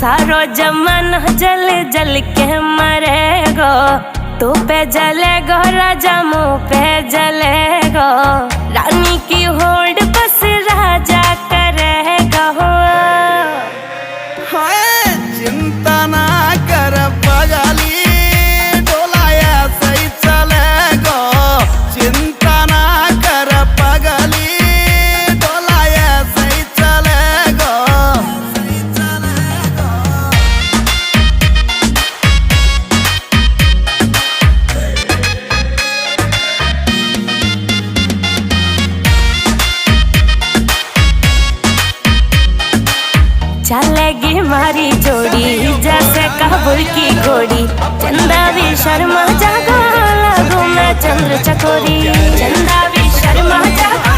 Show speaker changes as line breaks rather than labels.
सारो जमाना जल जल के मरेगो। तू पे जलेगो राजा मुँह पे जलेगो। रानी की होड़ बस राजा करेगा।
चिंता ना कर पगली, डोलाया सही चलेगो। चिंता ना कर पगली, डोलाया सही चलेगो।
चलेगी मारी जोड़ी जैसे काबुल की घोड़ी। चंदा भी शर्मा जागा, लागू मैं चंद्र चकोरी। चंदा भी शर्मा जागा।